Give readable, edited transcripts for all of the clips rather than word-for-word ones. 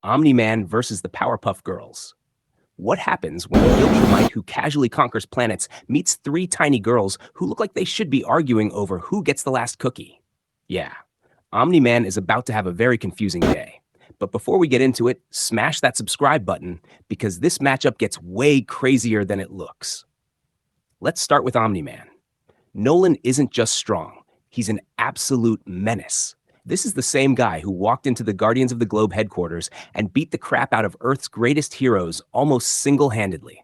Omni Man versus the Powerpuff Girls. What happens when a Viltrumite who casually conquers planets meets three tiny girls who look like they should be arguing over who gets the last cookie? Yeah, Omni Man is about to have a very confusing day. But before we get into it, smash that subscribe button because this matchup gets way crazier than it looks. Let's start with Omni Man. Nolan isn't just strong, he's an absolute menace. This is the same guy who walked into the Guardians of the Globe headquarters and beat the crap out of Earth's greatest heroes almost single-handedly.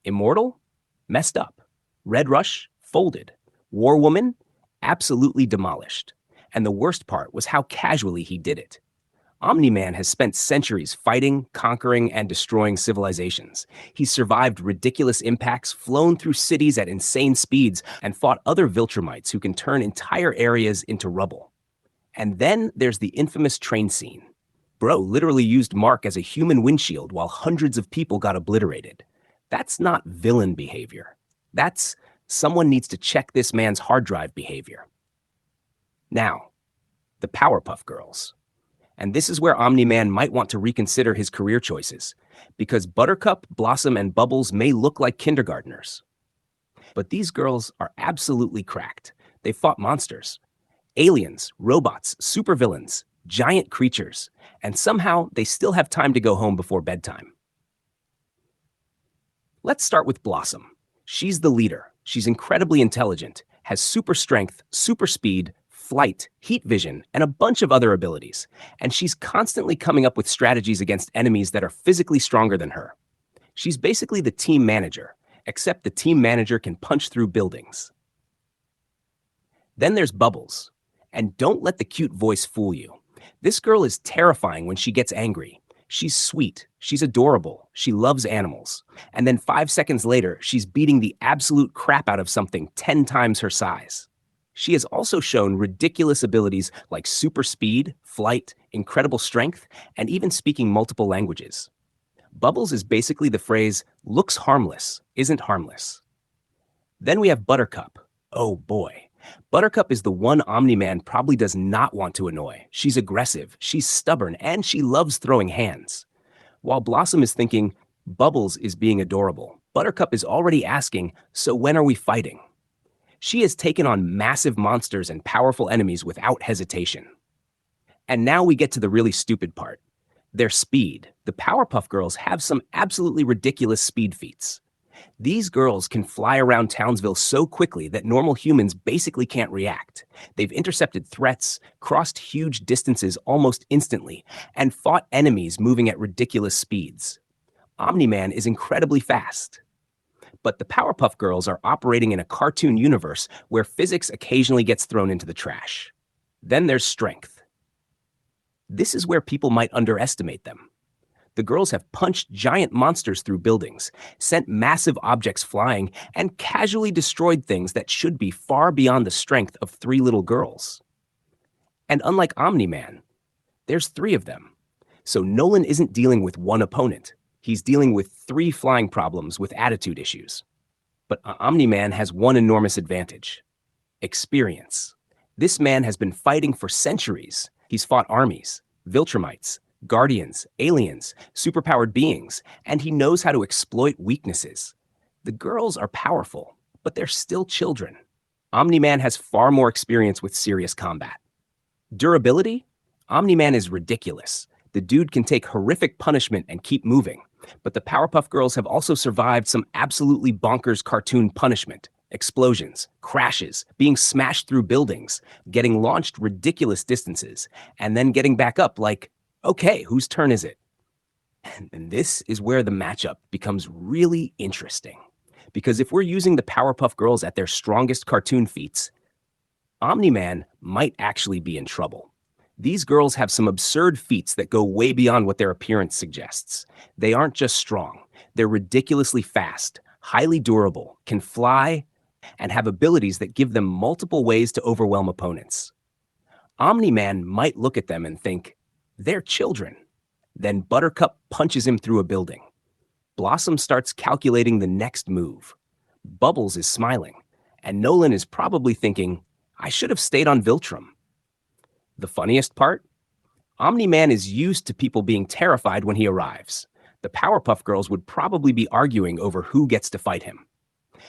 Immortal? Messed up. Red Rush? Folded. War Woman? Absolutely demolished. And the worst part was how casually he did it. Omni Man has spent centuries fighting, conquering, and destroying civilizations. He's survived ridiculous impacts, flown through cities at insane speeds, and fought other Viltrumites who can turn entire areas into rubble. And then there's the infamous train scene. Bro literally used Mark as a human windshield while hundreds of people got obliterated. That's not villain behavior. That's someone needs to check this man's hard drive behavior. Now, the Powerpuff Girls. And this is where Omni Man might want to reconsider his career choices, because Buttercup, Blossom, and Bubbles may look like kindergartners. But these girls are absolutely cracked. They fought monsters. Aliens, robots, supervillains, giant creatures, and somehow they still have time to go home before bedtime. Let's start with Blossom. She's the leader. She's incredibly intelligent, has super strength, super speed, flight, heat vision, and a bunch of other abilities. And she's constantly coming up with strategies against enemies that are physically stronger than her. She's basically the team manager, except the team manager can punch through buildings. Then there's Bubbles. And don't let the cute voice fool you. This girl is terrifying when she gets angry. She's sweet, she's adorable, she loves animals. And then 5 seconds later, she's beating the absolute crap out of something 10 times her size. She has also shown ridiculous abilities like super speed, flight, incredible strength, and even speaking multiple languages. Bubbles is basically the phrase, looks harmless, isn't harmless. Then we have Buttercup. Oh boy. Buttercup is the one Omni Man probably does not want to annoy. She's aggressive, she's stubborn, and she loves throwing hands. While Blossom is thinking, Bubbles is being adorable, Buttercup is already asking, so when are we fighting? She has taken on massive monsters and powerful enemies without hesitation. And now we get to the really stupid part. Their speed. The Powerpuff Girls have some absolutely ridiculous speed feats. These girls can fly around Townsville so quickly that normal humans basically can't react. They've intercepted threats, crossed huge distances almost instantly, and fought enemies moving at ridiculous speeds. Omni Man is incredibly fast. But the Powerpuff Girls are operating in a cartoon universe where physics occasionally gets thrown into the trash. Then there's strength. This is where people might underestimate them. The girls have punched giant monsters through buildings, sent massive objects flying, and casually destroyed things that should be far beyond the strength of three little girls. And unlike Omni Man, there's three of them. So Nolan isn't dealing with one opponent. He's dealing with three flying problems with attitude issues. But Omni Man has one enormous advantage: experience. This man has been fighting for centuries. He's fought armies, Viltrumites, Guardians, aliens, superpowered beings, and he knows how to exploit weaknesses. The girls are powerful, but they're still children. Omni Man has far more experience with serious combat. Durability? Omni Man is ridiculous. The dude can take horrific punishment and keep moving, but the Powerpuff Girls have also survived some absolutely bonkers cartoon punishment. Explosions, crashes, being smashed through buildings, getting launched ridiculous distances, and then getting back up like, okay, whose turn is it? And this is where the matchup becomes really interesting. Because if we're using the Powerpuff Girls at their strongest cartoon feats, Omni Man might actually be in trouble. These girls have some absurd feats that go way beyond what their appearance suggests. They aren't just strong, they're ridiculously fast, highly durable, can fly, and have abilities that give them multiple ways to overwhelm opponents. Omni Man might look at them and think, they're children. Then Buttercup punches him through a building. Blossom starts calculating the next move. Bubbles is smiling, and Nolan is probably thinking, I should have stayed on Viltrum. The funniest part? Omni Man is used to people being terrified when he arrives. The Powerpuff Girls would probably be arguing over who gets to fight him.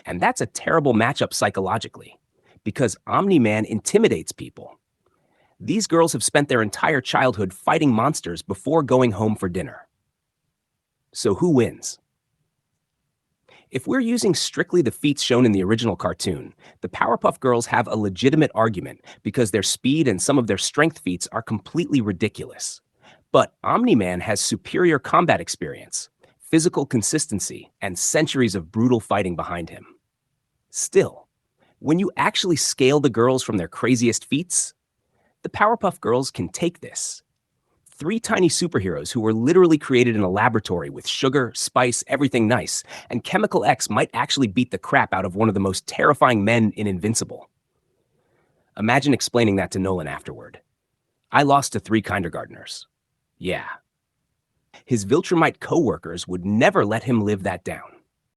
And that's a terrible matchup psychologically, because Omni Man intimidates people. These girls have spent their entire childhood fighting monsters before going home for dinner. So who wins? If we're using strictly the feats shown in the original cartoon, the Powerpuff Girls have a legitimate argument because their speed and some of their strength feats are completely ridiculous. But Omni Man has superior combat experience, physical consistency, and centuries of brutal fighting behind him. Still, when you actually scale the girls from their craziest feats, the Powerpuff Girls can take this. Three tiny superheroes who were literally created in a laboratory with sugar, spice, everything nice, and Chemical X might actually beat the crap out of one of the most terrifying men in Invincible. Imagine explaining that to Nolan afterward. I lost to 3 kindergartners. Yeah. His Viltrumite co-workers would never let him live that down.